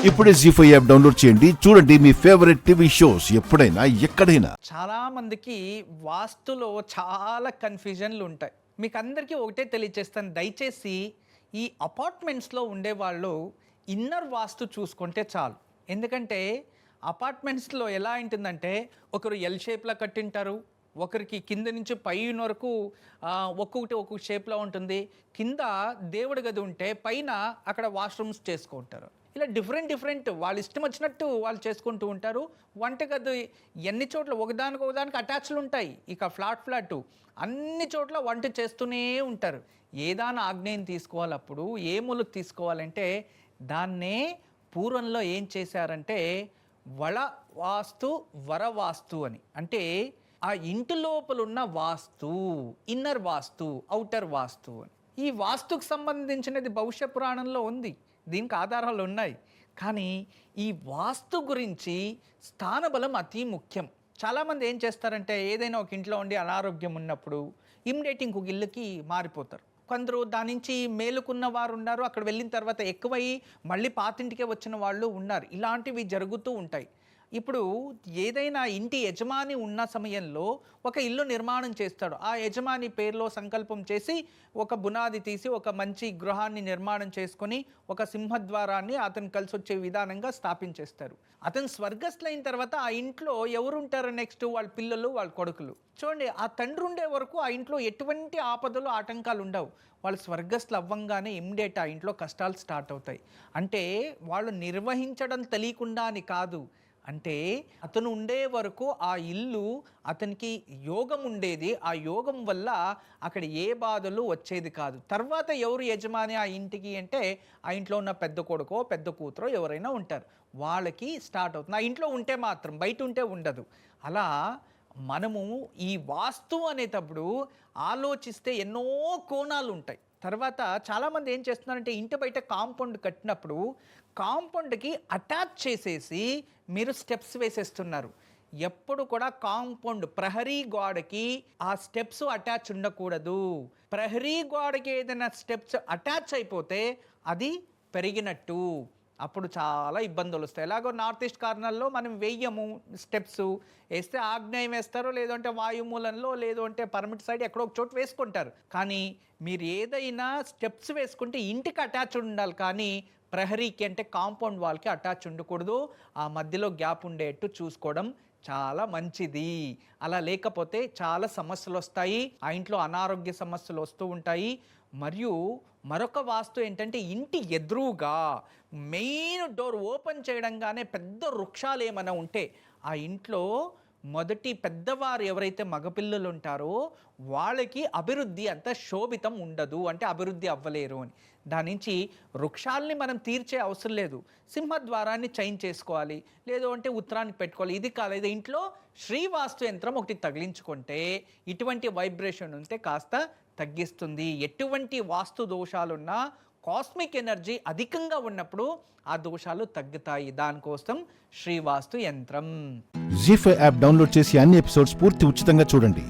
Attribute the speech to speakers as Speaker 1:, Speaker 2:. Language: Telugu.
Speaker 1: ఇప్పుడే జీ5 యాప్ డౌన్లోడ్ చేయండి. చూడండి మీ ఫేవరెట్ టీవీ షోస్ ఎప్పుడైనా ఎక్కడైనా.
Speaker 2: చాలా మందికి వాస్తులో చాలా కన్ఫ్యూజన్లు ఉంటాయి. మీకు అందరికీ ఒకటే తెలియజేస్తాను, దయచేసి ఈ అపార్ట్మెంట్స్లో ఉండేవాళ్ళు ఇన్నర్ వాస్తు చూసుకుంటే చాలు. ఎందుకంటే అపార్ట్మెంట్స్లో ఎలా ఉంటుందంటే ఒకరు ఎల్ షేప్లో కట్టింటారు, ఒకరికి కింద నుంచి పైన వరకు ఒక్కొక్క షేప్లో ఉంటుంది. కింద దేవుడి గది ఉంటే పైన అక్కడ వాష్రూమ్స్ చేసుకుంటారు. ఇలా డిఫరెంట్ వాళ్ళ ఇష్టం వచ్చినట్టు వాళ్ళు చేసుకుంటూ ఉంటారు. వంటగది ఎన్ని చోట్ల ఒకదానికి అటాచ్లు ఉంటాయి. ఇక ఫ్లాట్ అన్ని చోట్ల వంట చేస్తూనే ఉంటారు. ఏదైనా ఆగ్నేయం తీసుకోవాలి, అప్పుడు ఏ మూలకు తీసుకోవాలంటే దాన్నే పూర్వంలో ఏం చేశారంటే వర వాస్తు అని. అంటే ఆ ఇంటి లోపల ఉన్న వాస్తు, ఇన్నర్ వాస్తు, ఔటర్ వాస్తు అని. ఈ వాస్తుకు సంబంధించినది భవిష్య పురాణంలో ఉంది, దీనికి ఆధారాలు ఉన్నాయి. కానీ ఈ వాస్తు గురించి స్థానబలం అతి ముఖ్యం. చాలామంది ఏం చేస్తారంటే ఏదైనా ఒక ఇంట్లో ఉండి అనారోగ్యం ఉన్నప్పుడు ఇమ్మీడియట్ ఇంకొక ఇల్లుకి మారిపోతారు. కొందరు దాని నుంచి మేలుకున్న వారు ఉన్నారు, అక్కడ వెళ్ళిన తర్వాత ఎక్కువై మళ్ళీ పాతింటికే వచ్చిన వాళ్ళు ఉన్నారు. ఇలాంటివి జరుగుతూ ఉంటాయి. ఇప్పుడు ఏదైనా ఇంటి యజమాని ఉన్న సమయంలో ఒక ఇల్లు నిర్మాణం చేస్తాడు. ఆ యజమాని పేరులో సంకల్పం చేసి ఒక బునాది తీసి ఒక మంచి గృహాన్ని నిర్మాణం చేసుకొని ఒక సింహద్వారాన్ని అతను కలిసి వచ్చే విధానంగా స్థాపించేస్తారు. అతను స్వర్గస్థులైన తర్వాత ఆ ఇంట్లో ఎవరు ఉంటారు నెక్స్ట్? వాళ్ళ పిల్లలు, వాళ్ళ కొడుకులు. చూడండి, ఆ తండ్రి ఉండే వరకు ఆ ఇంట్లో ఎటువంటి ఆపదలు ఆటంకాలు ఉండవు. వాళ్ళు స్వర్గస్థులు అవ్వంగానే ఇమ్మీడియట్ ఆ ఇంట్లో కష్టాలు స్టార్ట్ అవుతాయి. అంటే వాళ్ళు నిర్వహించడం తెలియకుండా అని కాదు, అంటే అతను ఉండే వరకు ఆ ఇల్లు అతనికి యోగం ఉండేది. ఆ యోగం వల్ల అక్కడ ఏ బాధలు వచ్చేది కాదు. తర్వాత ఎవరు యజమాని ఆ ఇంటికి అంటే ఆ ఇంట్లో ఉన్న పెద్ద కొడుకో పెద్ద కూతురో ఎవరైనా ఉంటారు, వాళ్ళకి స్టార్ట్ అవుతుంది. ఆ ఇంట్లో ఉంటే మాత్రం, బయట ఉంటే ఉండదు. అలా మనము ఈ వాస్తు అనేటప్పుడు ఆలోచిస్తే ఎన్నో కోణాలు ఉంటాయి. తర్వాత చాలామంది ఏం చేస్తున్నారంటే ఇంటి బయట కాంపౌండ్ కట్టినప్పుడు కాంపౌండ్కి అటాచ్ చేసేసి మీరు స్టెప్స్ వేసేస్తున్నారు. ఎప్పుడు కూడా కాంపౌండ్ ప్రహరీ గోడకి ఆ స్టెప్స్ అటాచ్ ఉండకూడదు. ప్రహరీ గోడకి ఏదైనా స్టెప్స్ అటాచ్ అయిపోతే అది పెరిగినట్టు, అప్పుడు చాలా ఇబ్బందులు వస్తాయి. ఎలాగో నార్త్ ఈస్ట్ కార్నర్లో మనం వేయము స్టెప్స్, వేస్తే ఆగ్నేయం వేస్తారో లేదంటే వాయుమూలంలో, లేదు అంటే పర్మిట్ సైడ్ ఎక్కడో ఒక చోటు వేసుకుంటారు. కానీ మీరు ఏదైనా స్టెప్స్ వేసుకుంటే ఇంటికి అటాచ్ ఉండాలి, కానీ ప్రహరీకి అంటే కాంపౌండ్ వాల్కి అటాచ్ ఉండకూడదు. ఆ మధ్యలో గ్యాప్ ఉండేట్టు చూసుకోవడం చాలా మంచిది. అలా లేకపోతే చాలా సమస్యలు వస్తాయి, ఆ ఇంట్లో అనారోగ్య సమస్యలు వస్తూ ఉంటాయి. మరియు మరొక వాస్తు ఏంటంటే ఇంటి ఎదురుగా మెయిన్ డోర్ ఓపెన్ చేయడంగానే పెద్ద వృక్షాలు ఏమైనా ఉంటే ఆ ఇంట్లో మొదటి పెద్దవారు ఎవరైతే మగపిల్లలు ఉంటారో వాళ్ళకి అభివృద్ధి అంత శోభితం ఉండదు, అంటే అభివృద్ధి అవ్వలేరు అని. దాని నుంచి వృక్షాలని మనం తీర్చే అవసరం లేదు, సింహద్వారాన్ని చైన్ చేసుకోవాలి, లేదు అంటే ఉత్తరానికి పెట్టుకోవాలి. ఇది కాలేదు, ఇంట్లో శ్రీవాస్తు యంత్రం ఒకటి తగిలించుకుంటే ఇటువంటి వైబ్రేషన్ ఉంటే కాస్త తగ్గిస్తుంది. ఎటువంటి వాస్తు దోషాలున్నా కాస్మిక్ ఎనర్జీ అధికంగా ఉన్నప్పుడు ఆ దోషాలు తగ్గుతాయి. దానికోసం శ్రీవాస్తు యంత్రం.
Speaker 1: జీ5 యాప్ డౌన్లోడ్ చేసి అన్ని ఎపిసోడ్స్ పూర్తి ఉచితంగా చూడండి.